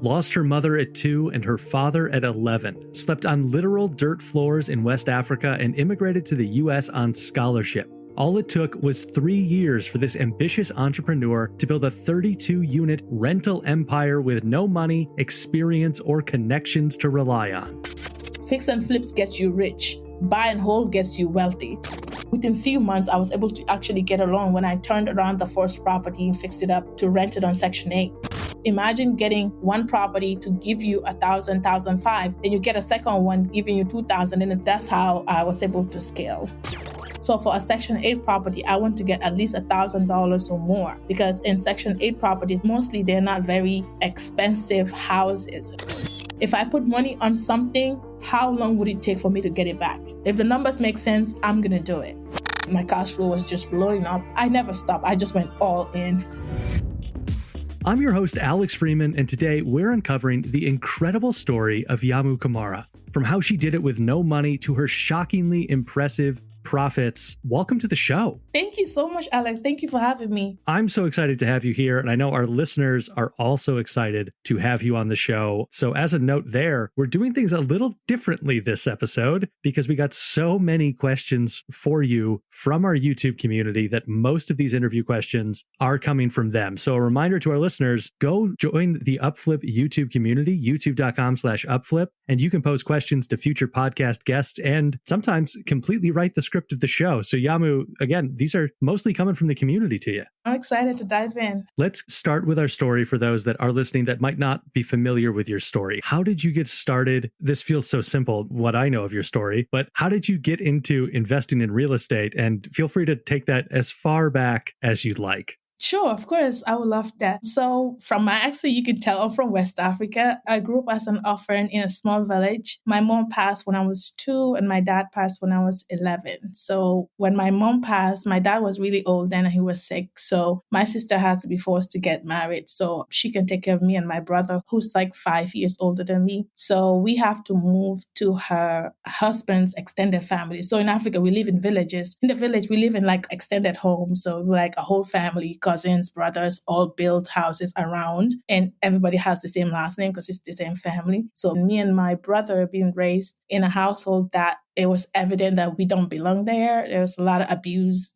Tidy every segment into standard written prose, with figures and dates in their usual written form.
lost her mother at 2 and her father at 11, slept on literal dirt floors in West Africa, and immigrated to the US on scholarship. All it took was 3 years for this ambitious entrepreneur to build a 32-unit rental empire with no money, experience, or connections to rely on. Fix and flips gets you rich. Buy and hold gets you wealthy. Within few months, I was able to actually get a loan when I turned around the first property and fixed it up to rent it on Section 8. Imagine getting one property to give you $1,000, $1,500, then you get a second one giving you $2,000, and that's how I was able to scale. So for a Section 8 property, I want to get at least $1,000 or more, because in Section 8 properties, mostly they're not very expensive houses. If I put money on something, how long would it take for me to get it back? If the numbers make sense, I'm going to do it. My cash flow was just blowing up. I never stopped. I just went all in. I'm your host, Alex Freeman, and today we're uncovering the incredible story of Yamundow Camara. From how she did it with no money to her shockingly impressive profits. Welcome to the show. Thank you so much, Alex. Thank you for having me. I'm so excited to have you here, and I know our listeners are also excited to have you on the show. So as a note there, we're doing things a little differently this episode because we got so many questions for you from our YouTube community that most of these interview questions are coming from them. So a reminder to our listeners, go join the Upflip YouTube community, youtube.com/upflip, and you can pose questions to future podcast guests and sometimes completely write the script of the show. So Yamu, again, these are mostly coming from the community to you. I'm excited to dive in. Let's start with our story for those that are listening that might not be familiar with your story. How did you get started? This feels so simple, what I know of your story, but how did you get into investing in real estate? And feel free to take that as far back as you'd like. Sure, of course. I would love that. So from my accent, you can tell I'm from West Africa. I grew up as an orphan in a small village. My mom passed when I was 2 and my dad passed when I was 11. So when my mom passed, my dad was really old then and he was sick. So my sister had to be forced to get married so she can take care of me and my brother, who's like 5 years older than me. So we have to move to her husband's extended family. So in Africa, we live in villages. In the village, we live in like extended homes. So we're like a whole family, cousins, brothers, all build houses around, and everybody has the same last name because it's the same family. So me and my brother being raised in a household that it was evident that we don't belong there. There was a lot of abuse,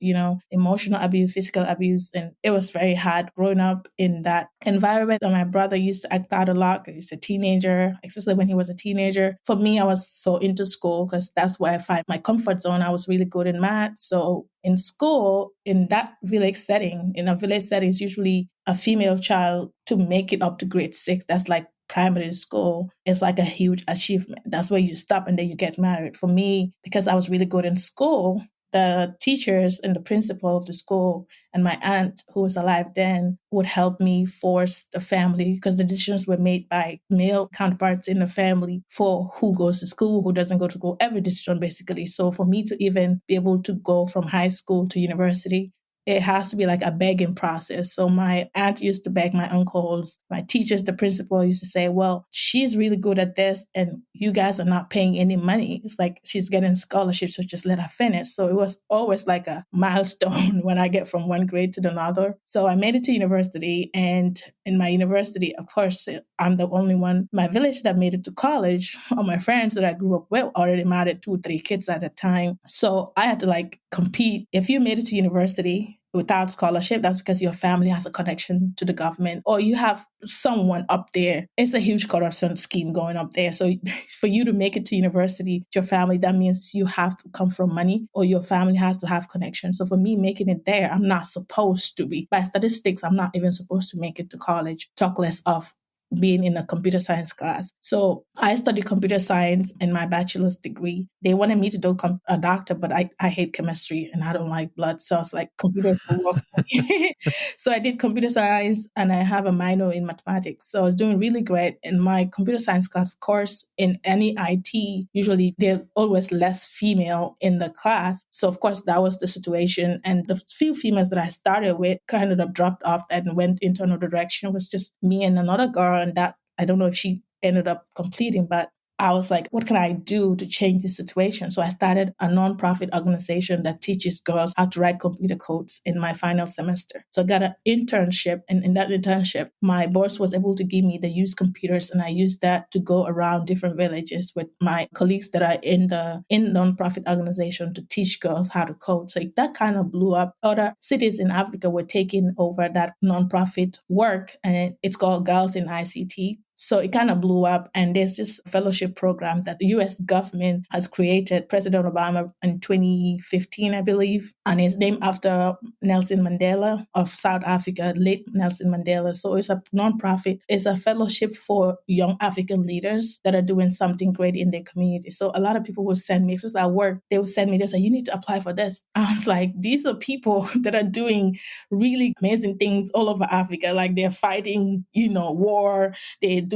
emotional abuse, physical abuse, and it was very hard growing up in that environment. And my brother used to act out a lot because he's a teenager, especially when he was a teenager. For me, I was so into school because that's where I find my comfort zone. I was really good in math. So in school, in that village setting, in a village setting, it's usually a female child to make it up to grade 6. That's like primary school. It's like a huge achievement. That's where you stop and then you get married. For me, because I was really good in school, the teachers and the principal of the school and my aunt, who was alive then, would help me force the family because the decisions were made by male counterparts in the family for who goes to school, who doesn't go to school, every decision basically. So for me to even be able to go from high school to university, it has to be like a begging process. So my aunt used to beg my uncles, my teachers, the principal used to say, well, she's really good at this and you guys are not paying any money. It's like she's getting scholarships, so just let her finish. So it was always like a milestone when I get from one grade to another. So I made it to university, and in my university, of course, I'm the only one in my village that made it to college. All my friends that I grew up with already married 2 or 3 kids at the time. So I had to compete. If you made it to university without scholarship, that's because your family has a connection to the government or you have someone up there. It's a huge corruption scheme going up there. So for you to make it to university, your family, that means you have to come from money or your family has to have connection. So for me, making it there, I'm not supposed to be. By statistics, I'm not even supposed to make it to college, talk less of being in a computer science class. So I studied computer science in my bachelor's degree. They wanted me to do a doctor, but I hate chemistry and I don't like blood. So I was like, computers don't work for me. So I did computer science and I have a minor in mathematics. So I was doing really great in my computer science class. Of course, in any IT, usually there's always less female in the class. So of course, that was the situation. And the few females that I started with kind of dropped off and went into another direction. It was just me and another girl. And that, I don't know if she ended up completing, but I was like, what can I do to change the situation? So I started a nonprofit organization that teaches girls how to write computer codes in my final semester. So I got an internship, and in that internship, my boss was able to give me the used computers, and I used that to go around different villages with my colleagues that are in the nonprofit organization to teach girls how to code. So that kind of blew up. Other cities in Africa were taking over that nonprofit work, and it's called Girls in ICT. So it kind of blew up, and there's this fellowship program that the US government has created, President Obama in 2015, I believe, and it's named after Nelson Mandela of South Africa, late Nelson Mandela. So it's a nonprofit. It's a fellowship for young African leaders that are doing something great in their community. So a lot of people will send me, especially at work, they will send me, they say, you need to apply for this. I was like, these are people that are doing really amazing things all over Africa. Like they're fighting, war, they're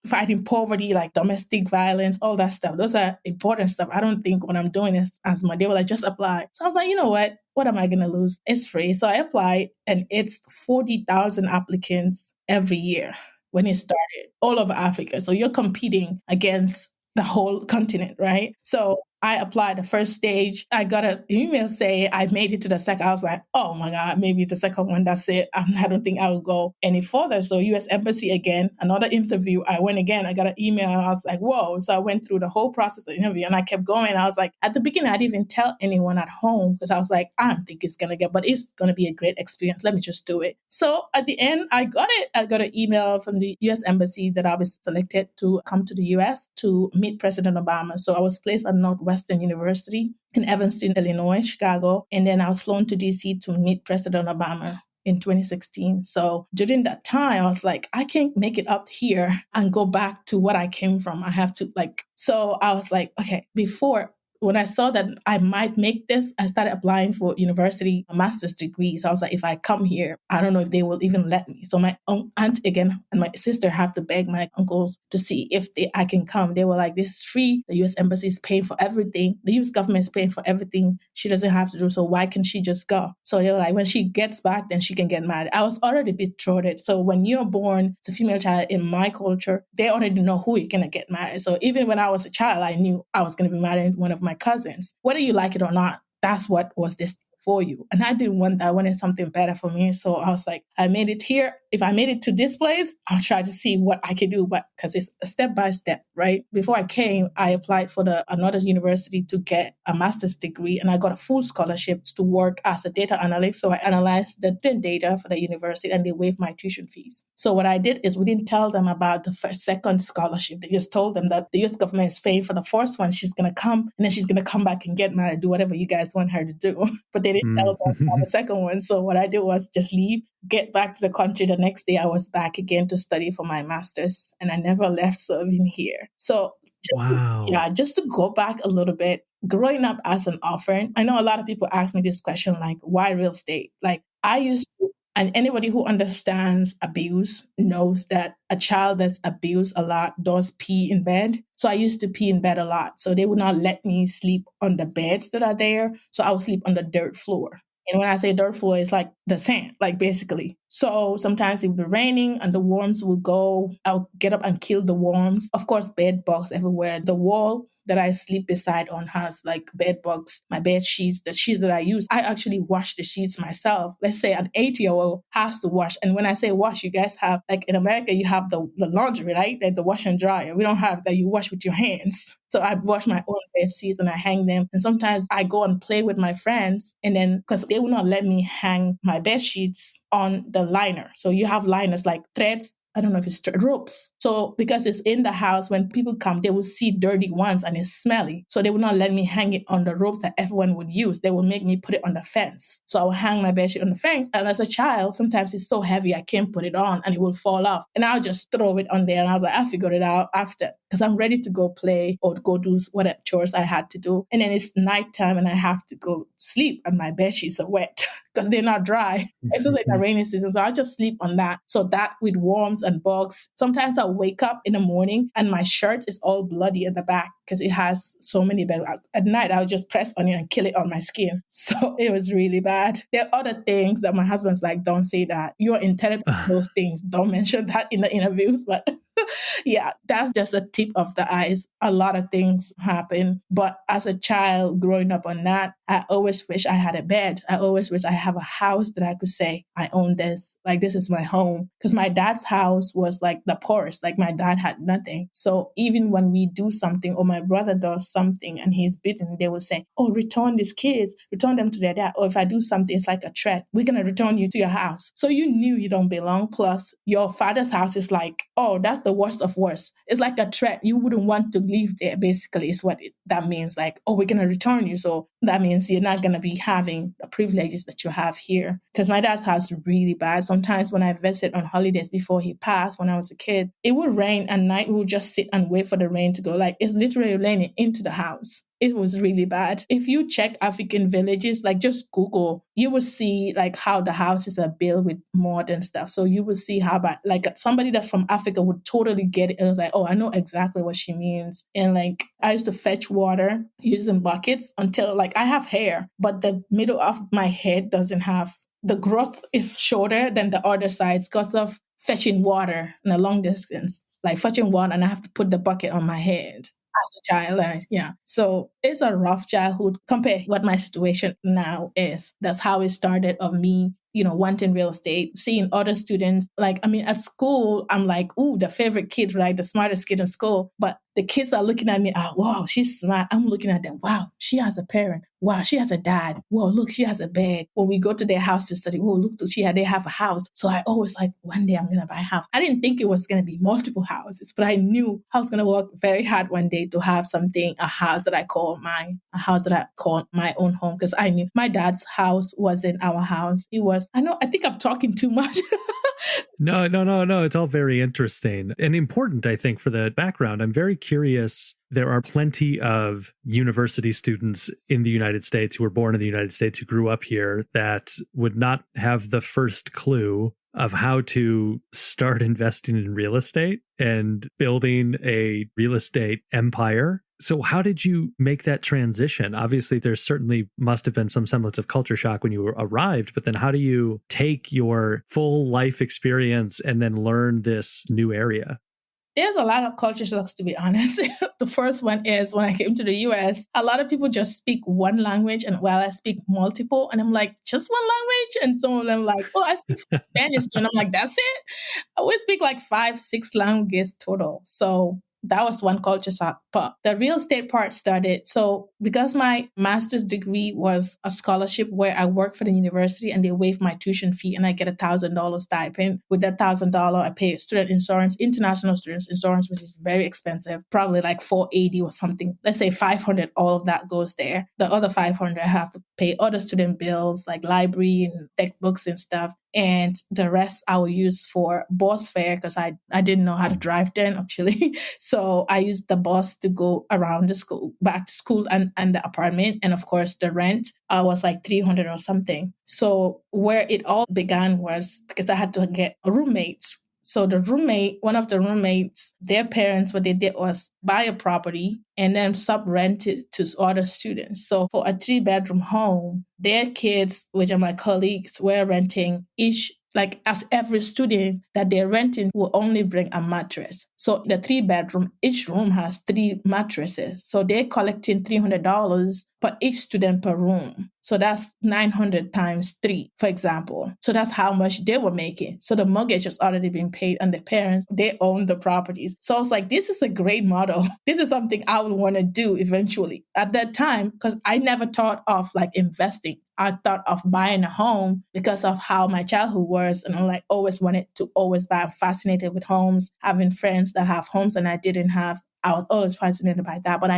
fighting poverty, like domestic violence, all that stuff. Those are important stuff. I don't think what I'm doing is as much. They were like, just apply. So I was like, you know what? What am I going to lose? It's free. So I applied, and it's 40,000 applicants every year when it started all over Africa. So you're competing against the whole continent, right? So I applied the first stage. I got an email saying I made it to the second. I was like, oh my God, maybe the second one, that's it. I don't think I will go any further. So US Embassy again, another interview. I went again. I got an email, and I was like, whoa. So I went through the whole process of the interview, and I kept going. I was like, at the beginning, I didn't even tell anyone at home because I was like, I don't think it's going to get, but it's going to be a great experience. Let me just do it. So at the end, I got it. I got an email from the US Embassy that I was selected to come to the US to meet President Obama. So I was placed at Northwestern University in Evanston, Illinois, Chicago. And then I was flown to DC to meet President Obama in 2016. So during that time, I was like, I can't make it up here and go back to what I came from. I have to so I was like, okay, when I saw that I might make this, I started applying for university master's degrees. So I was like, if I come here, I don't know if they will even let me. So my aunt again and my sister have to beg my uncles to see if I can come. They were like, this is free. The US Embassy is paying for everything. The US government is paying for everything. She doesn't have to do. So why can she just go? So they were like, when she gets back, then she can get married. I was already betrothed. So when you're born as a female child in my culture, they already know who you're going to get married. So even when I was a child, I knew I was going to be married one of my cousins. Whether you like it or not, that's what was this for you. And I didn't want that. I wanted something better for me. So I was like, I made it here. If I made it to this place, I'll try to see what I can do. But because it's a step by step, right? Before I came, I applied for another university to get a master's degree, and I got a full scholarship to work as a data analyst. So I analyzed the data for the university, and they waived my tuition fees. So what I did is we didn't tell them about the second scholarship. They just told them that the US government is paying for the first one. She's going to come, and then she's going to come back and get married, do whatever you guys want her to do. But they didn't tell them about the second one. So what I did was just leave, get back to the country. The next day I was back again to study for my master's, and I never left serving here. So just to go back a little bit, growing up as an orphan, I know a lot of people ask me this question, like, why real estate? Like I used to, and anybody who understands abuse knows that a child that's abused a lot does pee in bed. So I used to pee in bed a lot. So they would not let me sleep on the beds that are there. So I would sleep on the dirt floor. And when I say dirt floor, it's like the sand, like basically. So sometimes it would be raining and the worms will go. I'll get up and kill the worms. Of course, bed bugs everywhere. The wall that I sleep beside on has like bed bugs. My bed sheets, the sheets that I use, I actually wash the sheets myself. Let's say an 8-year-old has to wash. And when I say wash, you guys have, like in America, you have the laundry, right? Like the wash and dryer. We don't have that. You wash with your hands. So I wash my own bed sheets and I hang them. And sometimes I go and play with my friends. And then, because they will not let me hang my bed sheets on the liner. So you have liners like threads. I don't know if it's ropes. So because it's in the house, when people come, they will see dirty ones and it's smelly. So they will not let me hang it on the ropes that everyone would use. They will make me put it on the fence. So I will hang my bedsheet on the fence. And as a child, sometimes it's so heavy, I can't put it on and it will fall off. And I'll just throw it on there. And I was like, I figured it out after, because I'm ready to go play or go do whatever chores I had to do. And then it's nighttime and I have to go sleep and my bedsheets are wet because they're not dry. It's just like the rainy season. So I'll just sleep on that. So that with worms and bugs. Sometimes I'll wake up in the morning and my shirt is all bloody in the back because it has so many bugs. At night, I'll just press on it and kill it on my skin. So it was really bad. There are other things that my husband's like, don't say that. You're in therapy, those things. Don't mention that in the interviews. But Yeah, that's just a tip of the ice. A lot of things happen. But as a child growing up on that, I always wish I had a bed. I always wish I have a house that I could say, I own this. Like, this is my home. Because my dad's house was like the poorest. Like, my dad had nothing. So even when we do something or my brother does something and he's beaten, they will say, oh, return these kids, return them to their dad. Or if I do something, it's like a threat. We're going to return you to your house. So you knew you don't belong. Plus, your father's house is like, oh, that's the worst of worst. It's like a threat. You wouldn't want to live there, basically, is what that means. Like, oh, we're going to return you. So that means you're not going to be having the privileges that you have here. Because my dad's house is really bad. Sometimes when I visit on holidays before he passed, when I was a kid, it would rain at night. We would just sit and wait for the rain to go. Like, it's literally raining into the house. It was really bad. If you check African villages, like just Google, you will see like how the houses are built with modern stuff. So you will see how bad, like somebody that's from Africa would totally get it. It was like, oh, I know exactly what she means. And like, I used to fetch water using buckets until like I have hair, but the middle of my head doesn't have, the growth is shorter than the other sides because of fetching water in a long distance, like fetching water, and I have to put the bucket on my head. As a child, yeah. So it's a rough childhood compared to what my situation now is. That's how it started of me, wanting real estate, seeing other students. Like, I mean, at school, I'm like, ooh, the favorite kid, right? The smartest kid in school. But the kids are looking at me, oh, wow, she's smart. I'm looking at them, wow, she has a parent. Wow, she has a dad. Whoa, look, she has a bed. When we go to their house to study, whoa, look, they have a house. So I always like, one day I'm going to buy a house. I didn't think it was going to be multiple houses, but I knew I was going to work very hard one day to have something, a house that I call mine, a house that I call my own home. Because I knew my dad's house wasn't our house. It was, I think I'm talking too much. No. It's all very interesting and important, I think, for the background. I'm very curious. There are plenty of university students in the United States who were born in the United States, who grew up here, that would not have the first clue of how to start investing in real estate and building a real estate empire. So how did you make that transition? Obviously, there certainly must have been some semblance of culture shock when you arrived, but then how do you take your full life experience and then learn this new area? There's a lot of culture shocks, to be honest. The first one is when I came to the US, a lot of people just speak one language and while I speak multiple. And I'm like, just one language? And some of them like, oh, I speak Spanish too. And I'm like, that's it? We speak like 5-6 languages total. So that was one culture shock. But the real estate part started. So because my master's degree was a scholarship where I work for the university and they waive my tuition fee and I get $1,000 stipend. With that $1,000, I pay student insurance, international students insurance, which is very expensive, probably like $480 or something. Let's say $500, all of that goes there. The other $500, I have to pay other student bills like library and textbooks and stuff. And the rest I will use for bus fare because I didn't know how to drive then, actually. So I used the bus to go around the school, back to school and the apartment. And of course, the rent was like $300 or something. So where it all began was because I had to get roommates. So one of the roommates, their parents, what they did was buy a property and then sub-rent it to other students. So for a 3-bedroom home, their kids, which are my colleagues, were renting each, like as every student that they're renting will only bring a mattress. So the 3-bedroom, each room has 3 mattresses. So they're collecting $300 per each student per room. So that's 900 times 3, for example. So that's how much they were making. So the mortgage has already been paid and the parents, they own the properties. So I was like, this is a great model. This is something I would want to do eventually. At that time, because I never thought of like investing. I thought of buying a home because of how my childhood was. And I like always wanted to always buy. I'm fascinated with homes, having friends that have homes and I didn't have. I was always fascinated by that, but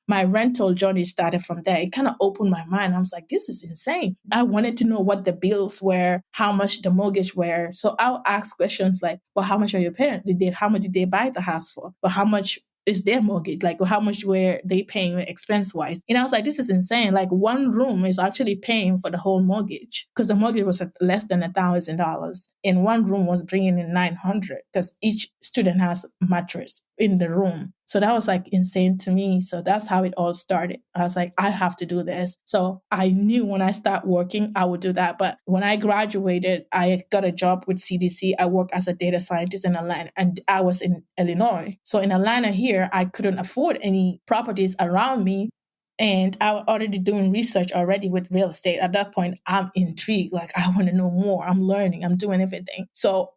my rental journey started from there. It kind of opened my mind. I was like, this is insane. I wanted to know what the bills were, how much the mortgage were. So I'll ask questions like, well, how much are your parents? How much did they buy the house for? Well, how much is their mortgage? Like, how much were they paying expense-wise? And I was like, this is insane. Like, one room is actually paying for the whole mortgage because the mortgage was at less than $1,000. And one room was bringing in $900 because each student has a mattress. in the room. So that was like insane to me. So that's how it all started. I was like, I have to do this. So I knew when I start working, I would do that. But when I graduated, I got a job with CDC. I worked as a data scientist in Atlanta, and I was in Illinois. So in Atlanta here, I couldn't afford any properties around me. And I was already doing research already with real estate. At that point, I'm intrigued. Like, I want to know more. I'm learning. I'm doing everything. So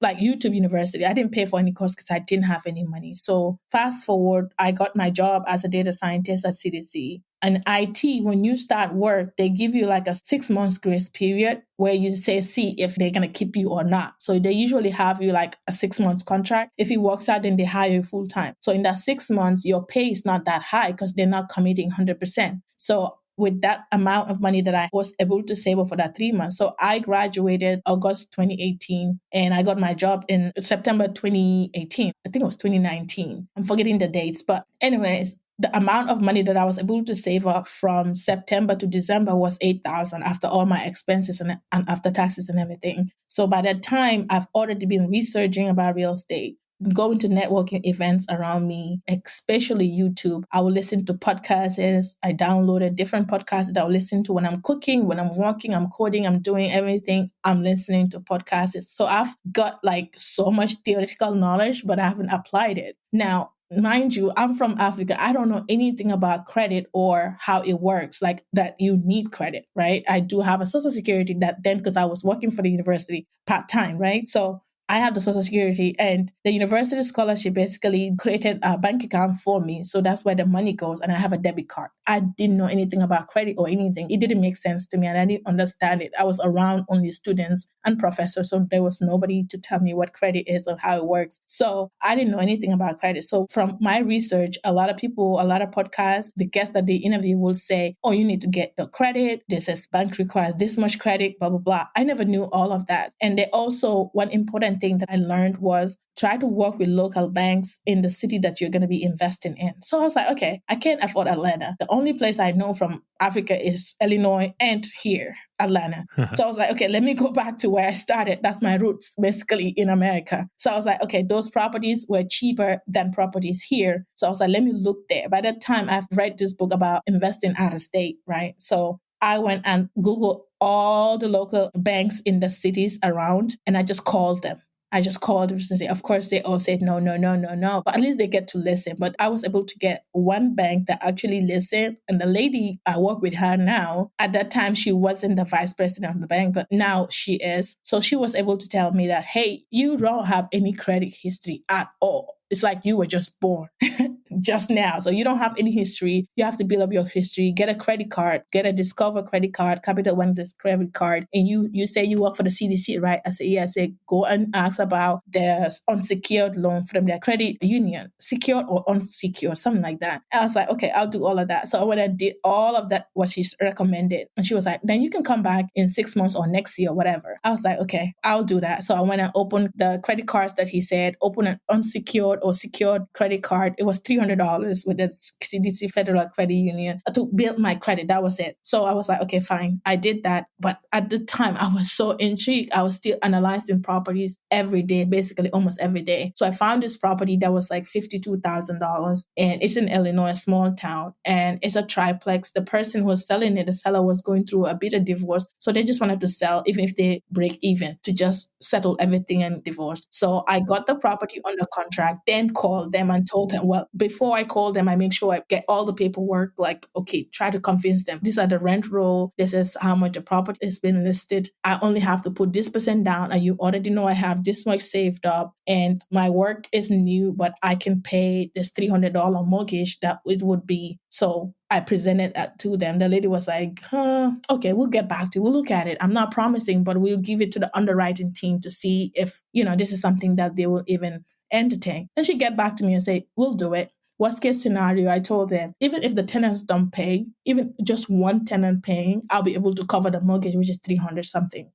like YouTube University, I didn't pay for any course because I didn't have any money. So fast forward, I got my job as a data scientist at CDC. And IT, when you start work, they give you like a 6 months grace period where you say, see if they're going to keep you or not. So they usually have you like a 6 months contract. If it works out, then they hire you full time. So in that 6 months, your pay is not that high because they're not committing 100%. So with that amount of money that I was able to save up for that 3 months. So I graduated August 2018 and I got my job in September 2018. I think it was 2019. I'm forgetting the dates. But anyways, the amount of money that I was able to save up from September to December was $8,000 after all my expenses and after taxes and everything. So by that time, I've already been researching about real estate, going to networking events around me, especially YouTube. I will listen to podcasts. I downloaded different podcasts that I will listen to when I'm cooking, when I'm walking, I'm coding, I'm doing everything. I'm listening to podcasts. So I've got like so much theoretical knowledge, but I haven't applied it. Now, mind you, I'm from Africa. I don't know anything about credit or how it works, like that you need credit, right? I do have a social security that then, because I was working for the university part-time, right? So I have the social security, and the university scholarship basically created a bank account for me. So that's where the money goes. And I have a debit card. I didn't know anything about credit or anything. It didn't make sense to me and I didn't understand it. I was around only students and professors. So there was nobody to tell me what credit is or how it works. So I didn't know anything about credit. So from my research, a lot of people, a lot of podcasts, the guests that they interview will say, oh, you need to get the credit. This is bank requires this much credit, blah, blah, blah. I never knew all of that. And they also, one important thing that I learned was try to work with local banks in the city that you're going to be investing in. So I was like, okay, I can't afford Atlanta. The only place I know from Africa is Illinois and here, Atlanta. So I was like, okay, let me go back to where I started. That's my roots, basically, in America. So I was like, okay, those properties were cheaper than properties here. So I was like, let me look there. By that time, I've read this book about investing out of state, right? So I went and Googled all the local banks in the cities around, and I just called them. I just called them. Of course, they all said no, no, no, no, no. But at least they get to listen. But I was able to get one bank that actually listened. And the lady, I work with her now. At that time, she wasn't the vice president of the bank, but now she is. So she was able to tell me that, hey, you don't have any credit history at all. It's like you were just born just now. So you don't have any history. You have to build up your history, get a credit card, get a Discover credit card, Capital One credit card. And you say you work for the CDC, right? I say, yeah. I say, go and ask about the unsecured loan from their credit union, secured or unsecured, something like that. I was like, okay, I'll do all of that. So when I did all of that, what she recommended, and she was like, then you can come back in 6 months or next year, whatever. I was like, okay, I'll do that. So I went and opened the credit cards that he said, open an unsecured or secured credit card. It was $300 with the CDC Federal Credit Union to build my credit. That was it. So I was like, okay, fine. I did that. But at the time, I was so intrigued. I was still analyzing properties every day, basically almost every day. So I found this property that was like $52,000 and it's in Illinois, a small town, and it's a triplex. The person who was selling it, the seller was going through a bit of divorce. So they just wanted to sell, even if they break even, to just settle everything and divorce. So I got the property under contract, then called them and told them, well, before I call them, I make sure I get all the paperwork, like, okay, try to convince them. These are the rent roll. This is how much the property has been listed. I only have to put this percent down, and you already know I have this much saved up, and my work is new, but I can pay this $300 mortgage that it would be. So I presented that to them. The lady was like, okay, we'll get back to you. We'll look at it. I'm not promising, but we'll give it to the underwriting team to see if, this is something that they will even entertain. And she get back to me and say, we'll do it. Worst case scenario, I told them, even if the tenants don't pay, even just one tenant paying, I'll be able to cover the mortgage, which is $350 something.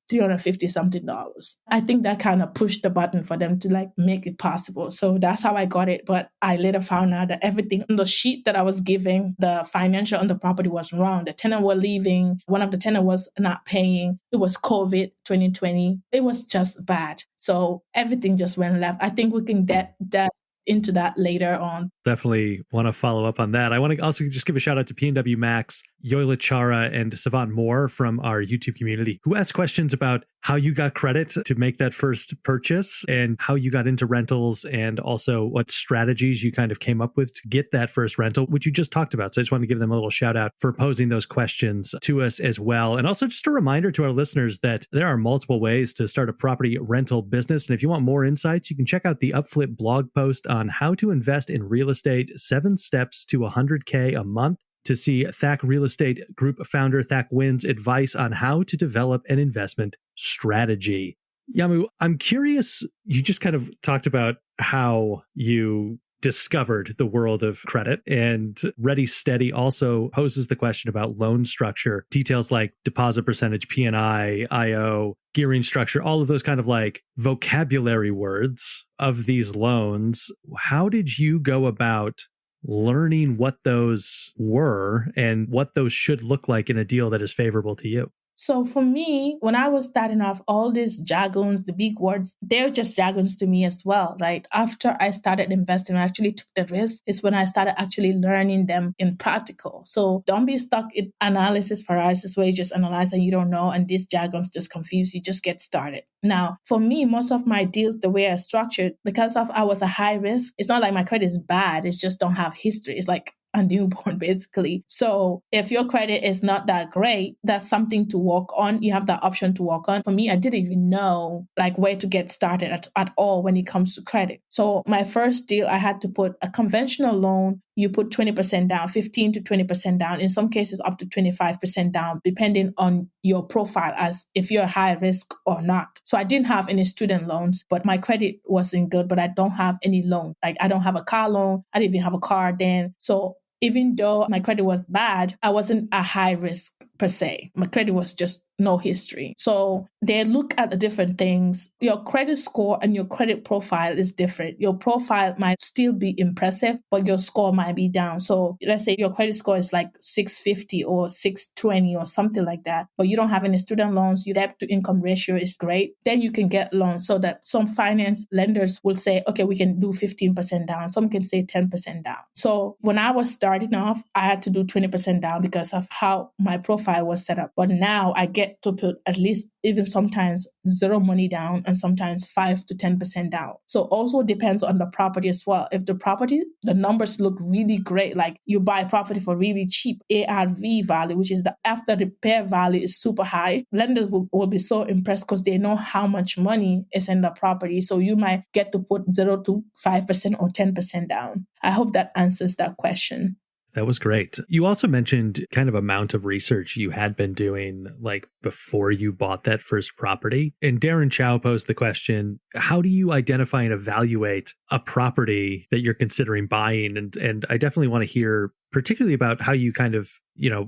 I think that kind of pushed the button for them to make it possible. So that's how I got it. But I later found out that everything on the sheet that I was giving, the financial on the property was wrong. The tenant were leaving. One of the tenant was not paying. It was COVID 2020. It was just bad. So everything just went left. I think we can get that. into that later on. Definitely want to follow up on that. I want to also just give a shout out to PNW Max, Yoila Chara, and Savant Moore from our YouTube community who asked questions about how you got credit to make that first purchase and how you got into rentals and also what strategies you kind of came up with to get that first rental, which you just talked about. So I just want to give them a little shout out for posing those questions to us as well. And also just a reminder to our listeners that there are multiple ways to start a property rental business. And if you want more insights, you can check out the Upflip blog post on how to invest in real estate, 7 steps to 100K a month, to see Thack Real Estate Group founder Thack Wynn's advice on how to develop an investment strategy. Yamu, I'm curious, you just kind of talked about how you discovered the world of credit, and Ready Steady also poses the question about loan structure, details like deposit percentage, P&I, IO, gearing structure, all of those kind of like vocabulary words of these loans. How did you go about learning what those were and what those should look like in a deal that is favorable to you? So for me, when I was starting off, all these jargons, the big words, they're just jargons to me as well, right? After I started investing, I actually took the risk, is when I started actually learning them in practical. So don't be stuck in analysis paralysis where you just analyze and you don't know, and these jargons just confuse you. Just get started. Now, for me, most of my deals, the way I structured, because of I was a high risk, it's not like my credit is bad. It's just don't have history. It's like a newborn, basically. So if your credit is not that great, that's something to work on. You have that option to work on. For me, I didn't even know like where to get started at all when it comes to credit. So my first deal, I had to put a conventional loan. You put 20% down, 15 to 20% down, in some cases up to 25% down, depending on your profile as if you're high risk or not. So I didn't have any student loans, but my credit wasn't good, but I don't have any loan. Like I don't have a car loan. I didn't even have a car then. So even though my credit was bad, I wasn't a high risk per se. My credit was just no history. So they look at the different things. Your credit score and your credit profile is different. Your profile might still be impressive, but your score might be down. So let's say your credit score is like 650 or 620 or something like that, but you don't have any student loans. Your debt to income ratio is great. Then you can get loans, so that some finance lenders will say, okay, we can do 15% down. Some can say 10% down. So when I was starting off, I had to do 20% down because of how my profile was set up. But now I get to put at least even sometimes zero money down and sometimes 5 to 10% down. So also depends on the property as well. If the property, the numbers look really great, like you buy property for really cheap, ARV value, which is the after repair value is super high, lenders will be so impressed because they know how much money is in the property. So you might get to put 0 to 5% or 10% down. I hope that answers that question. That was great. You also mentioned kind of amount of research you had been doing like before you bought that first property. And Darren Chow posed the question, how do you identify and evaluate a property that you're considering buying? And I definitely want to hear particularly about how you kind of,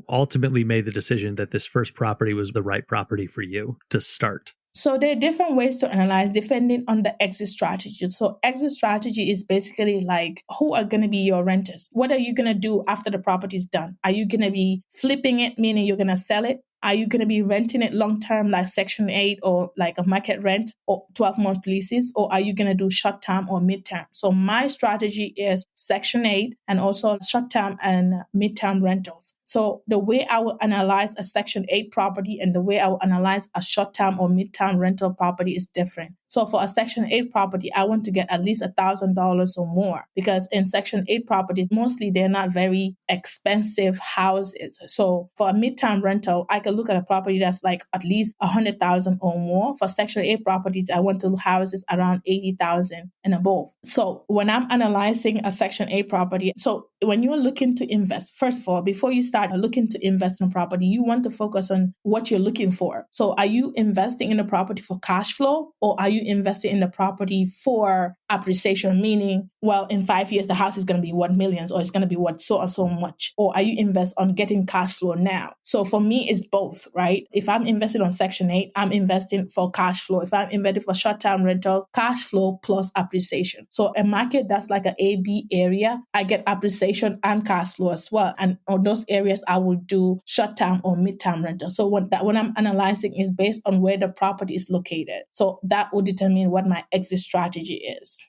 ultimately made the decision that this first property was the right property for you to start. So there are different ways to analyze depending on the exit strategy. So exit strategy is basically like, who are going to be your renters? What are you going to do after the property is done? Are you going to be flipping it, meaning you're going to sell it? Are you going to be renting it long-term like Section 8 or like a market rent or 12-month leases? Or are you going to do short-term or mid-term? So my strategy is Section 8 and also short-term and mid-term rentals. So the way I will analyze a Section 8 property and the way I will analyze a short-term or mid-term rental property is different. So for a Section 8 property, I want to get at least $1,000 or more because in Section 8 properties, mostly they're not very expensive houses. So for a mid-term rental, I can look at a property that's like at least 100,000 or more. For Section 8 properties, I want to houses around 80,000 and above. So when I'm analyzing a Section 8 property, so when you're looking to invest, first of all, before you start looking to invest in a property, you want to focus on what you're looking for. So are you investing in a property for cash flow, or are you investing in the property for appreciation, meaning, well, in 5 years, the house is going to be worth millions, or it's going to be worth so and so much, or are you invest on getting cash flow now? So for me, it's both, right? If I'm investing on Section 8, I'm investing for cash flow. If I'm investing for short-term rentals, cash flow plus appreciation. So a market that's like an A-B area, I get appreciation and cash flow as well. And on those areas, I will do short-term or mid-term rental. So when I'm analyzing is based on where the property is located. So that will determine what my exit strategy is.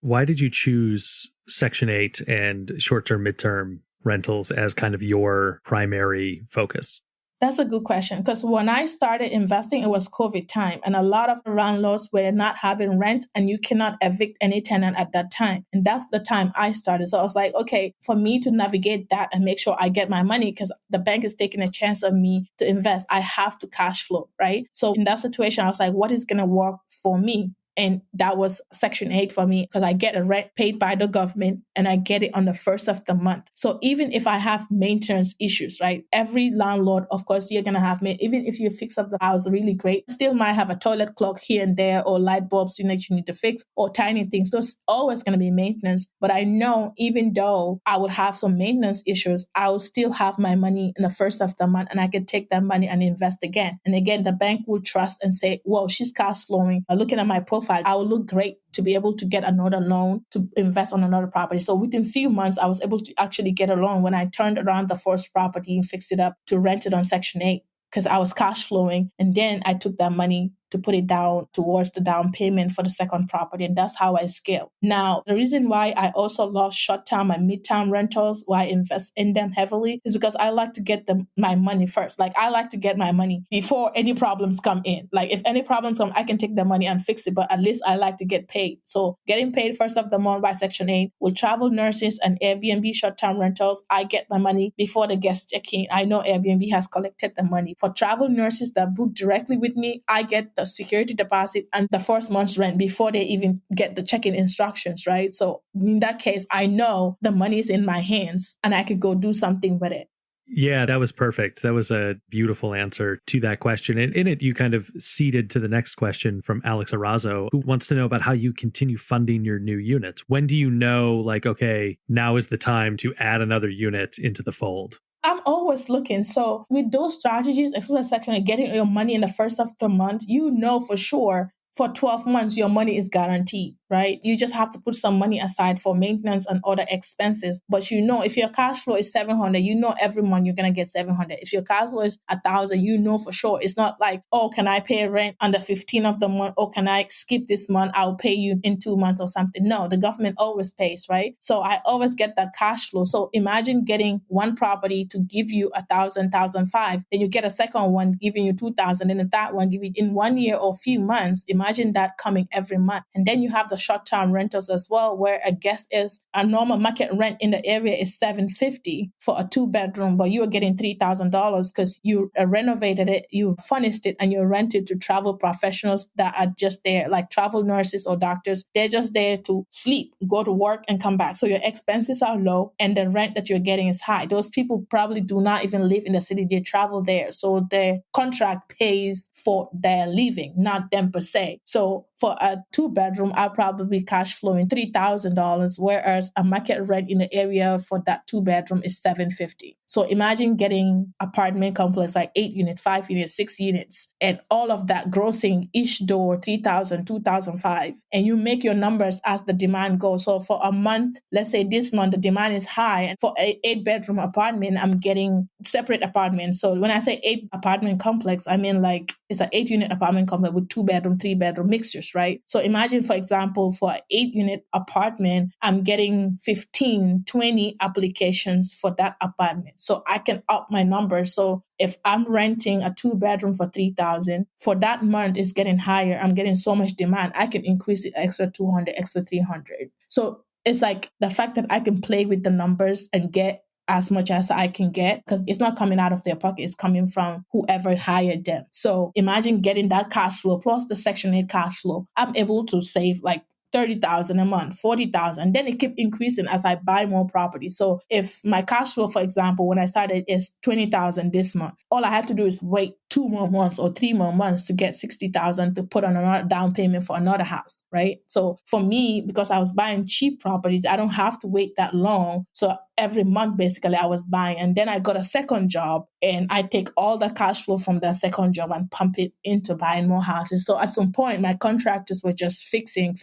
Why did you choose Section 8 and short-term, midterm rentals as kind of your primary focus? That's a good question, because when I started investing, it was COVID time, and a lot of landlords were not having rent, and you cannot evict any tenant at that time. And that's the time I started. So I was like, okay, for me to navigate that and make sure I get my money, because the bank is taking a chance of me to invest, I have to cash flow, right? So in that situation, I was like, what is going to work for me? And that was Section 8 for me, because I get a rent paid by the government and I get it on the first of the month. So even if I have maintenance issues, right? Every landlord, of course, you're going to have, even if you fix up the house really great, still might have a toilet clock here and there, or light bulbs you need to fix, or tiny things. There's always going to be maintenance. But I know even though I would have some maintenance issues, I will still have my money in the first of the month, and I can take that money and invest again. And again, the bank will trust and say, well, she's cash flowing. Looking at my profile, I will look great to be able to get another loan to invest on another property. So within few months, I was able to actually get a loan when I turned around the first property and fixed it up to rent it on Section 8, because I was cash flowing. And then I took that money to put it down towards the down payment for the second property. And that's how I scale. Now, the reason why I also love short-term and mid-term rentals, why I invest in them heavily, is because I like to get my money first. Like, I like to get my money before any problems come in. Like, if any problems come, I can take the money and fix it, but at least I like to get paid. So getting paid first of the month by Section 8 with travel nurses and Airbnb short-term rentals, I get my money before the guests check in. I know Airbnb has collected the money. For travel nurses that book directly with me, I get the security deposit and the first month's rent before they even get the check-in instructions, right? So in that case, I know the money is in my hands and I could go do something with it. Yeah, that was perfect. That was a beautiful answer to that question. And in it, you kind of seeded to the next question from Alex Arazo, who wants to know about how you continue funding your new units. When do you know, like, okay, now is the time to add another unit into the fold? I'm always looking. So with those strategies, especially second, getting your money in the first of the month, you know for sure for 12 months, your money is guaranteed, right? You just have to put some money aside for maintenance and other expenses. But you know, if your cash flow is 700, you know every month you're going to get 700. If your cash flow is 1,000, you know for sure. It's not like, oh, can I pay rent on the 15th of the month? Or can I skip this month? I'll pay you in 2 months or something. No, the government always pays, right? So I always get that cash flow. So imagine getting one property to give you 1,000, 1,500. Then you get a second one giving you 2,000. And the third one giving in 1 year or a few months. Imagine that coming every month. And then you have the short-term rentals as well, where a normal market rent in the area is $750 for a 2-bedroom, but you are getting $3,000 because you renovated it, you furnished it, and you rented to travel professionals that are just there, like travel nurses or doctors. They're just there to sleep, go to work, and come back. So your expenses are low and the rent that you're getting is high. Those people probably do not even live in the city. They travel there. So their contract pays for their living, not them per se. So for a 2-bedroom, I'll probably cash flowing $3,000, whereas a market rent in the area for that 2-bedroom is $750. So imagine getting apartment complex like 8 units, 5 units, 6 units, and all of that grossing each door $3,000, $2,500, and you make your numbers as the demand goes. So for a month, let's say this month the demand is high, and for an 8-bedroom apartment, I'm getting separate apartments. So when I say 8 apartment complex, I mean like it's an 8-unit apartment complex with 2-bedroom, 3-bedroom mixtures, right? So imagine, for example, for an 8-unit apartment, I'm getting 15, 20 applications for that apartment. So I can up my numbers. So if I'm renting a 2-bedroom for $3,000, for that month it's getting higher. I'm getting so much demand. I can increase it extra 200, extra 300. So it's like the fact that I can play with the numbers and get as much as I can get, because it's not coming out of their pocket, it's coming from whoever hired them. So imagine getting that cash flow plus the Section 8 cash flow. I'm able to save like $30,000 a month, $40,000. Then it keeps increasing as I buy more property. So if my cash flow, for example, when I started is $20,000 this month, all I had to do is wait 2 more months or 3 more months to get $60,000 to put on another down payment for another house, right? So for me, because I was buying cheap properties, I don't have to wait that long. So every month, basically, I was buying. And then I got a second job and I take all the cash flow from that second job and pump it into buying more houses. So at some point, my contractors were just fixing,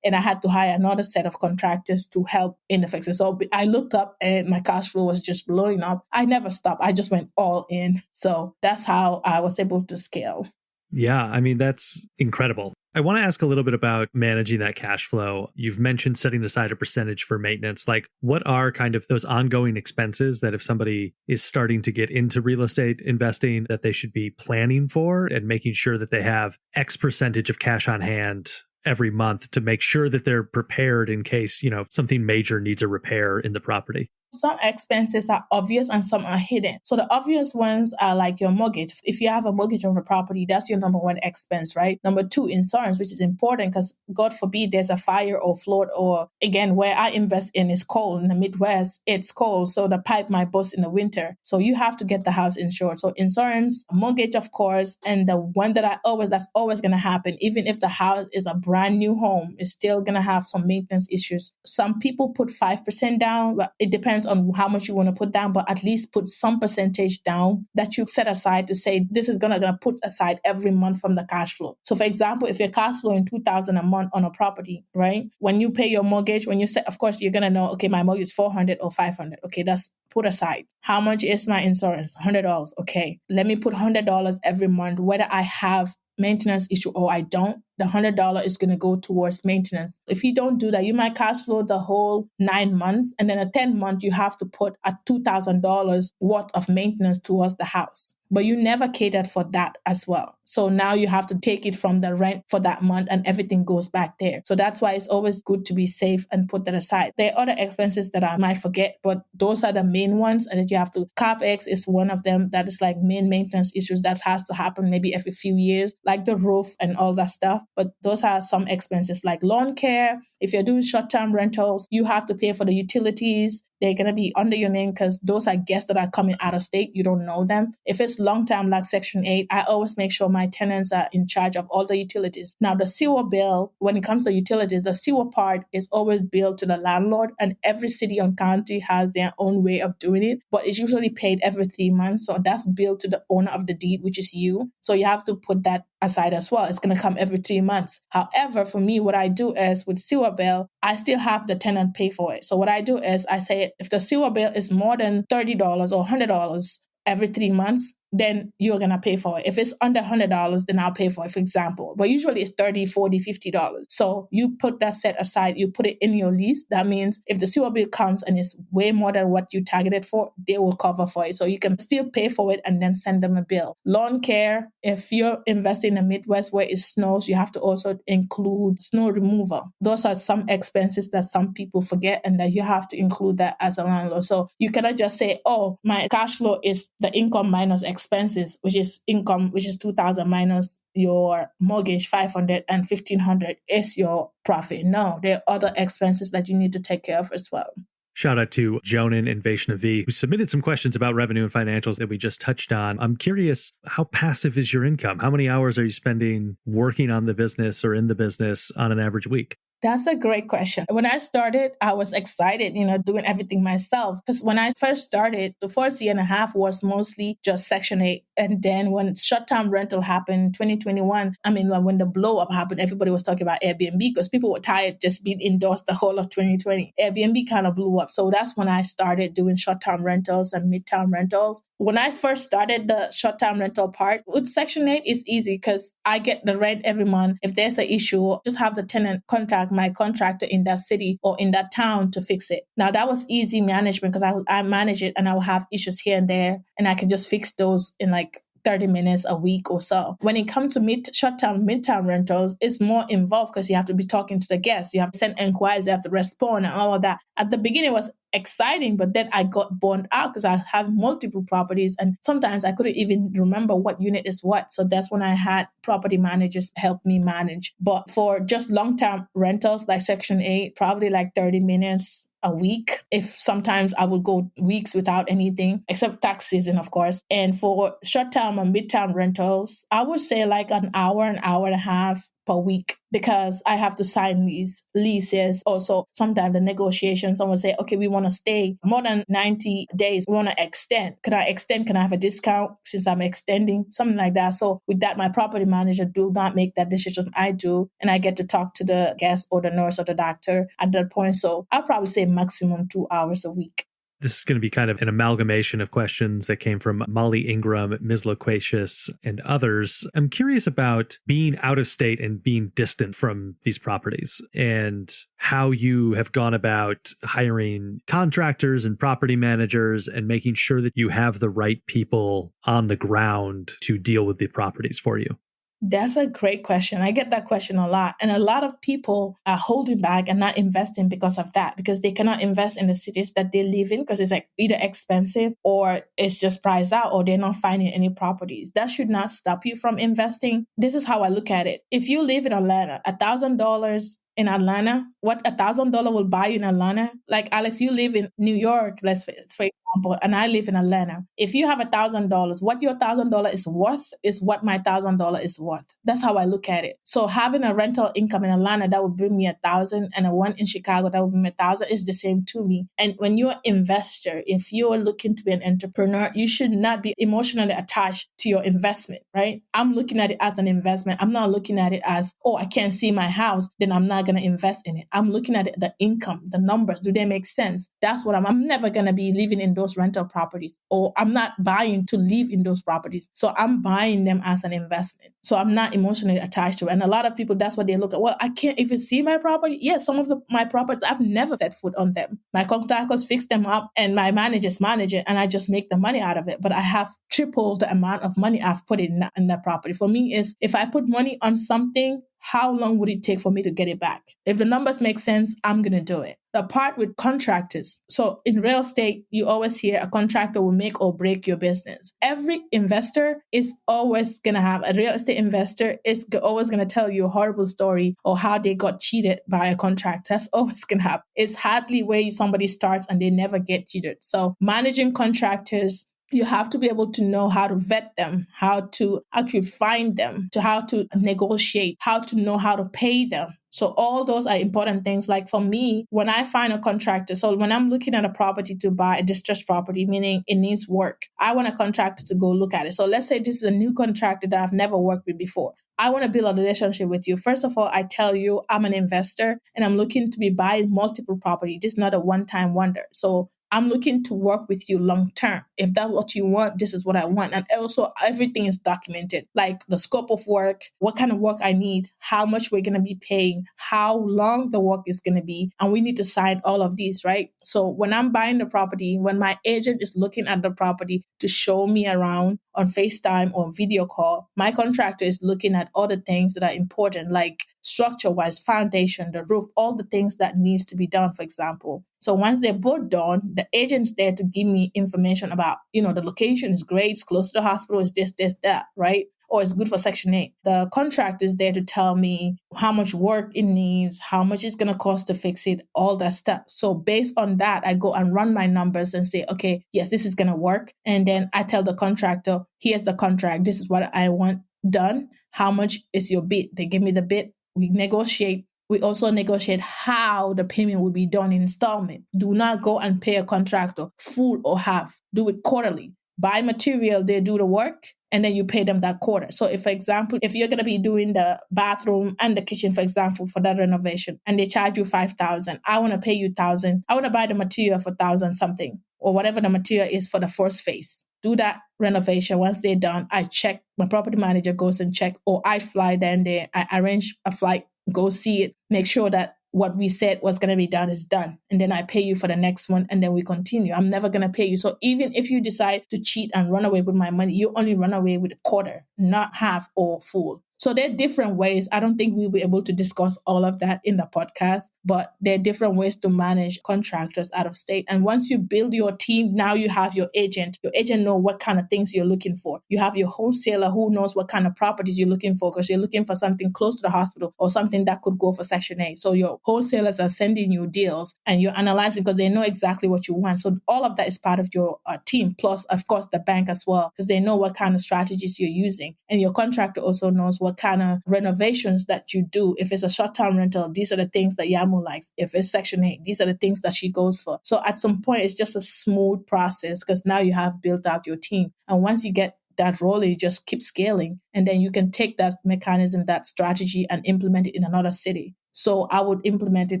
and I had to hire another set of contractors to help in the fixing. So I looked up and my cash flow was just blowing up. I never stopped. I just went all in. So that's how I was able to scale. Yeah, I mean, that's incredible. I want to ask a little bit about managing that cash flow. You've mentioned setting aside a percentage for maintenance. Like, what are kind of those ongoing expenses that if somebody is starting to get into real estate investing that they should be planning for and making sure that they have X percentage of cash on hand every month to make sure that they're prepared in case, something major needs a repair in the property? Some expenses are obvious and some are hidden. So the obvious ones are like your mortgage. If you have a mortgage on a property, that's your number one expense, right? Number two, insurance, which is important because God forbid there's a fire or flood, or again, where I invest in is cold in the Midwest, it's cold. So the pipe might burst in the winter. So you have to get the house insured. So insurance, mortgage, of course, and the one that's always going to happen, even if the house is a brand new home, it's still going to have some maintenance issues. Some people put 5% down, but it depends on how much you want to put down, but at least put some percentage down that you set aside to say, this is gonna put aside every month from the cash flow. So for example, if your cash flow in $2,000 a month on a property, right? When you pay your mortgage, when you set, of course, you're gonna know, okay, my mortgage is $400 or $500. Okay, that's put aside. How much is my insurance? $100. Okay, let me put $100 every month, whether I have maintenance issue or I don't. The $100 is going to go towards maintenance. If you don't do that, you might cash flow the whole 9 months, and then a 10th month, you have to put a $2,000 worth of maintenance towards the house. But you never catered for that as well. So now you have to take it from the rent for that month and everything goes back there. So that's why it's always good to be safe and put that aside. There are other expenses that I might forget, but those are the main ones. And that you have to, CapEx is one of them that is like main maintenance issues that has to happen maybe every few years, like the roof and all that stuff. But those are some expenses like lawn care. If you're doing short-term rentals, you have to pay for the utilities. They're going to be under your name because those are guests that are coming out of state. You don't know them. If it's long-term like Section 8, I always make sure my tenants are in charge of all the utilities. Now, the sewer bill, when it comes to utilities, the sewer part is always billed to the landlord, and every city and county has their own way of doing it, but it's usually paid every 3 months. So that's billed to the owner of the deed, which is you. So you have to put that aside as well. It's going to come every 3 months. However, for me, what I do is with sewer bill, I still have the tenant pay for it. So what I do is I say, if the sewer bill is more than $30 or $100 every 3 months, then you're going to pay for it. If it's under $100, then I'll pay for it, for example. But usually it's $30, $40, $50. So you put that set aside, you put it in your lease. That means if the sewer bill comes and it's way more than what you targeted for, they will cover for it. So you can still pay for it and then send them a bill. Lawn care, if you're investing in the Midwest where it snows, you have to also include snow removal. Those are some expenses that some people forget and that you have to include that as a landlord. So you cannot just say, oh, my cash flow is the income minus expenses, which is income, which is 2,000 minus your mortgage, 500, and 1,500 is your profit. No, there are other expenses that you need to take care of as well. Shout out to Jonan and Vaishnavi, who submitted some questions about revenue and financials that we just touched on. I'm curious, how passive is your income? How many hours are you spending working on the business or in the business on an average week? That's a great question. When I started, I was excited, doing everything myself. Because when I first started, the first year and a half was mostly just Section 8. And then when short-term rental happened, 2021, when the blow-up happened, everybody was talking about Airbnb because people were tired just being indoors the whole of 2020. Airbnb kind of blew up. So that's when I started doing short-term rentals and mid-term rentals. When I first started the short-term rental part, with Section 8, it's easy because I get the rent every month. If there's an issue, just have the tenant contact my contractor in that city or in that town to fix it. Now, that was easy management because I manage it and I will have issues here and there, and I can just fix those in like 30 minutes a week or so. When it comes to short-term, mid-term rentals, it's more involved because you have to be talking to the guests. You have to send inquiries, you have to respond and all of that. At the beginning, it was exciting, but then I got burned out because I have multiple properties and sometimes I couldn't even remember what unit is what. So that's when I had property managers help me manage. But for just long-term rentals like Section 8, probably like 30 minutes a week. If sometimes I would go weeks without anything, except tax season, of course. And for short-term and mid-term rentals, I would say like an hour and a half per week because I have to sign these leases. Also, sometimes the negotiations, someone say, okay, we want to stay more than 90 days. We want to extend. Can I extend? Can I have a discount since I'm extending? Something like that. So with that, my property manager do not make that decision. I do. And I get to talk to the guest or the nurse or the doctor at that point. So I'll probably say maximum 2 hours a week. This is going to be kind of an amalgamation of questions that came from Molly Ingram, Ms. Loquacious, and others. I'm curious about being out of state and being distant from these properties and how you have gone about hiring contractors and property managers and making sure that you have the right people on the ground to deal with the properties for you. That's a great question. I get that question a lot. And a lot of people are holding back and not investing because of that, because they cannot invest in the cities that they live in because it's like either expensive or it's just priced out or they're not finding any properties. That should not stop you from investing. This is how I look at it. If you live in Atlanta, $1,000 in Atlanta, what $1,000 will buy you in Atlanta? Like Alex, you live in New York, let's for example, and I live in Atlanta. If you have $1,000, what your $1,000 is worth is what my $1,000 is worth. That's how I look at it. So having a rental income in Atlanta that would bring me 1,000 and a one in Chicago that would bring me 1,000 is the same to me. And when you're an investor, if you're looking to be an entrepreneur, you should not be emotionally attached to your investment, right? I'm looking at it as an investment. I'm not looking at it as, oh, I can't see my house, then I'm not going to invest in it. I'm looking at it, the income, the numbers. Do they make sense? That's what I'm never going to be living in those rental properties, or I'm not buying to live in those properties. So I'm buying them as an investment. So I'm not emotionally attached to it. And a lot of people, that's what they look at. Well, I can't even see my property. Yes, some of my properties, I've never set foot on them. My contractors fix them up and my managers manage it and I just make the money out of it. But I have tripled the amount of money I've put in that property. For me, is if I put money on something, how long would it take for me to get it back? If the numbers make sense, I'm going to do it. The part with contractors. So in real estate, you always hear a contractor will make or break your business. Every investor is always going to have, a real estate investor is always going to tell you a horrible story or how they got cheated by a contractor. That's always going to happen. It's hardly where somebody starts and they never get cheated. So managing contractors, you have to be able to know how to vet them, how to actually find them, to how to negotiate, how to know how to pay them. So all those are important things. Like for me, when I find a contractor, so when I'm looking at a property to buy, a distressed property, meaning it needs work, I want a contractor to go look at it. So let's say this is a new contractor that I've never worked with before. I want to build a relationship with you. First of all, I tell you I'm an investor and I'm looking to be buying multiple property. This is not a one-time wonder. So I'm looking to work with you long term. If that's what you want, this is what I want. And also everything is documented, like the scope of work, what kind of work I need, how much we're going to be paying, how long the work is going to be. And we need to sign all of these, right? So when I'm buying the property, when my agent is looking at the property to show me around on FaceTime or video call, my contractor is looking at all the things that are important, like structure-wise, foundation, the roof, all the things that needs to be done, for example. So once they're both done, the agent's there to give me information about, the location is great, it's close to the hospital, it's this, that, right? Or it's good for Section 8. The contract is there to tell me how much work it needs, how much it's going to cost to fix it, all that stuff. So based on that, I go and run my numbers and say, okay, yes, this is going to work. And then I tell the contractor, here's the contract. This is what I want done. How much is your bid? They give me the bid. We negotiate. We also negotiate how the payment will be done in installment. Do not go and pay a contractor full or half. Do it quarterly. Buy material, they do the work, and then you pay them that quarter. So if, for example, if you're going to be doing the bathroom and the kitchen, for example, for that renovation, and they charge you $5,000, I want to pay you $1,000. I want to buy the material for $1,000 something, or whatever the material is for the first phase. Do that renovation. Once they're done, I check. My property manager goes and check, or I fly down there. I arrange a flight, go see it, make sure that what we said was going to be done is done. And then I pay you for the next one and then we continue. I'm never going to pay you. So even if you decide to cheat and run away with my money, you only run away with a quarter, not half or full. So there are different ways. I don't think we'll be able to discuss all of that in the podcast, but there are different ways to manage contractors out of state. And once you build your team, now you have your agent. Your agent knows what kind of things you're looking for. You have your wholesaler who knows what kind of properties you're looking for, because you're looking for something close to the hospital or something that could go for Section 8. So your wholesalers are sending you deals and you're analyzing because they know exactly what you want. So all of that is part of your team. Plus, of course, the bank as well, because they know what kind of strategies you're using. And your contractor also knows what kind of renovations that you do. If it's a short-term rental, these are the things that Yamu likes. If it's Section 8, these are the things that she goes for. So at some point, it's just a smooth process because now you have built out your team. And once you get that rolling, you just keep scaling. And then you can take that mechanism, that strategy, and implement it in another city. So I would implement it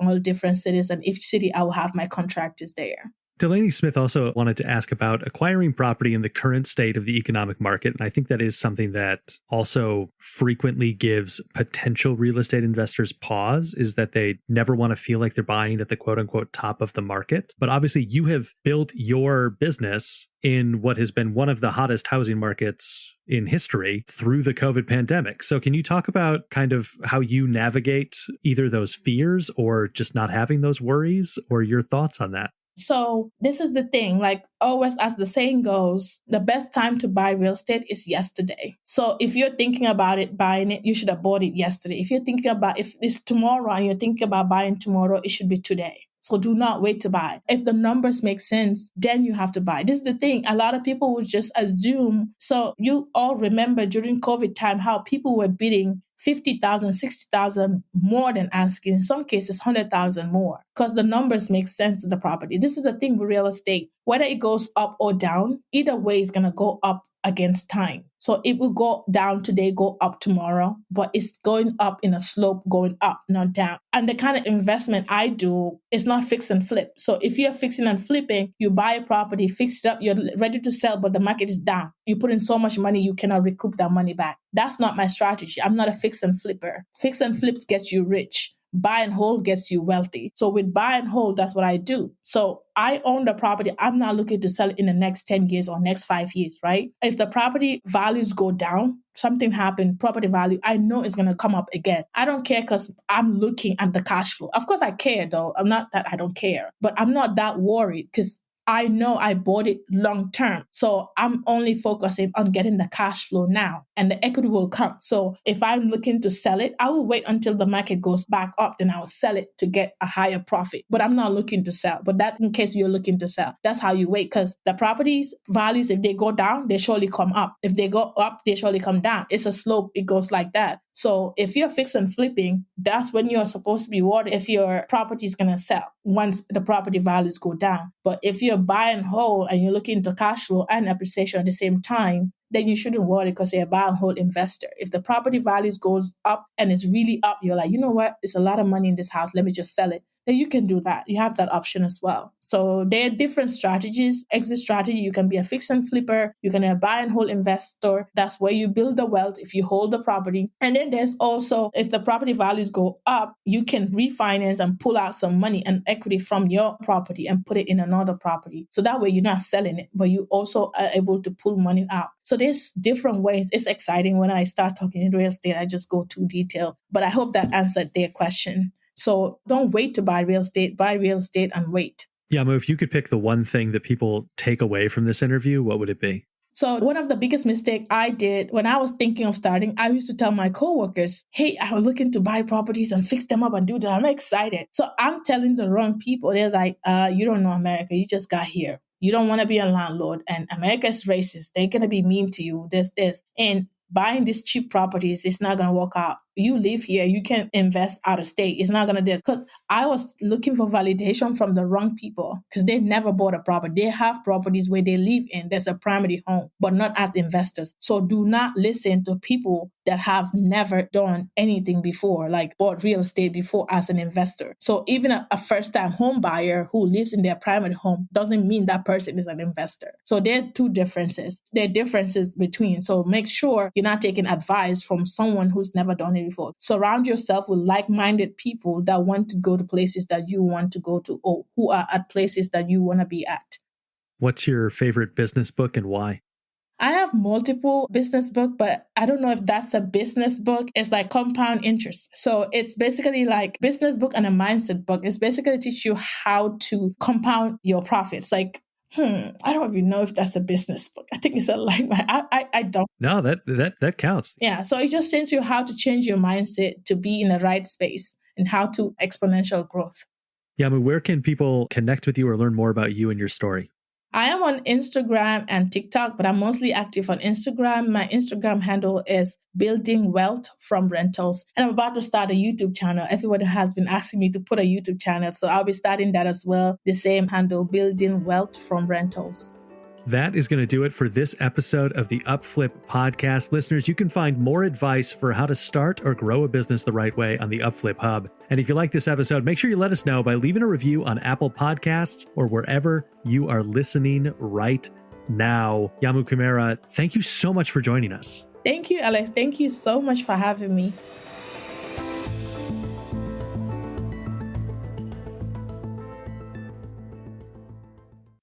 in all different cities. And each city, I will have my contractors there. Delaney Smith also wanted to ask about acquiring property in the current state of the economic market. And I think that is something that also frequently gives potential real estate investors pause, is that they never want to feel like they're buying at the quote unquote top of the market. But obviously you have built your business in what has been one of the hottest housing markets in history through the COVID pandemic. So can you talk about kind of how you navigate either those fears or just not having those worries, or your thoughts on that? So this is the thing, like always, as the saying goes, the best time to buy real estate is yesterday. So if you're thinking about it, buying it, you should have bought it yesterday. If you're thinking about, if it's tomorrow and you're thinking about buying tomorrow, it should be today. So do not wait to buy. If the numbers make sense, then you have to buy. This is the thing. A lot of people would just assume. So you all remember during COVID time how people were bidding 50,000, 60,000 more than asking, in some cases 100,000 more, because the numbers make sense to the property. This is the thing with real estate. Whether it goes up or down, either way is going to go up against time. So it will go down today, go up tomorrow, but it's going up in a slope, going up, not down. And the kind of investment I do is not fix and flip. So if you're fixing and flipping, you buy a property, fix it up, you're ready to sell, but the market is down. You put in so much money, you cannot recoup that money back. That's not my strategy. I'm not a fix and flipper. Fix and flips gets you rich. Buy and hold gets you wealthy. So with buy and hold, that's what I do. So I own the property. I'm not looking to sell it in the next 10 years or next 5 years, right? If the property values go down, something happened, property value, I know it's going to come up again. I don't care because I'm looking at the cash flow. Of course I care though. I'm not that I don't care, but I'm not that worried because I know I bought it long term. So I'm only focusing on getting the cash flow now and the equity will come. So if I'm looking to sell it, I will wait until the market goes back up, then I will sell it to get a higher profit. But I'm not looking to sell. But that in case you're looking to sell, that's how you wait, because the properties values, if they go down, they surely come up. If they go up, they surely come down. It's a slope. It goes like that. So if you're fix and flipping, that's when you're supposed to be worried if your property is going to sell once the property values go down. But if you're buy and hold and you're looking into cash flow and appreciation at the same time, then you shouldn't worry because you're a buy and hold investor. If the property values goes up and it's really up, you're like, you know what? It's a lot of money in this house. Let me just sell it. Then you can do that. You have that option as well. So there are different strategies. Exit strategy, you can be a fix and flipper. You can be a buy and hold investor. That's where you build the wealth if you hold the property. And then there's also, if the property values go up, you can refinance and pull out some money and equity from your property and put it in another property. So that way you're not selling it, but you also are able to pull money out. So there's different ways. It's exciting when I start talking in real estate. I just go too detailed. But I hope that answered their question. So don't wait to buy real estate and wait. Yamu, if you could pick the one thing that people take away from this interview, what would it be? So one of the biggest mistakes I did when I was thinking of starting, I used to tell my coworkers, hey, I was looking to buy properties and fix them up and do that. I'm excited. So I'm telling the wrong people. They're like, you don't know America. You just got here. You don't want to be a landlord. And America's racist. They're going to be mean to you. This. And buying these cheap properties, it's not going to work out. You live here, you can invest out of state. It's not going to do it. Because I was looking for validation from the wrong people because they never bought a property. They have properties where they live in. There's a primary home, but not as investors. So do not listen to people that have never done anything before, like bought real estate before as an investor. So even a first-time home buyer who lives in their primary home doesn't mean that person is an investor. So there are two differences. There are differences between. So make sure you're not taking advice from someone who's never done it before. Surround yourself with like-minded people that want to go to places that you want to go to or who are at places that you want to be at. What's your favorite business book and why? I have multiple business books, but I don't know if that's a business book. It's like compound interest. So it's basically like business book and a mindset book. It's basically teach you how to compound your profits. Like, I don't even know if that's a business book. I think it's a like I don't. No, that counts. Yeah. So it just teaches you how to change your mindset to be in the right space and how to exponential growth. Yamu, where can people connect with you or learn more about you and your story? I am on Instagram and TikTok, but I'm mostly active on Instagram. My Instagram handle is Building Wealth from Rentals. And I'm about to start a YouTube channel. Everybody has been asking me to put a YouTube channel, so I'll be starting that as well. The same handle, Building Wealth from Rentals. That is going to do it for this episode of the Upflip podcast. Listeners, you can find more advice for how to start or grow a business the right way on the Upflip Hub. And if you like this episode, make sure you let us know by leaving a review on Apple Podcasts or wherever you are listening right now. Yamundow Camara, thank you so much for joining us. Thank you, Alex. Thank you so much for having me.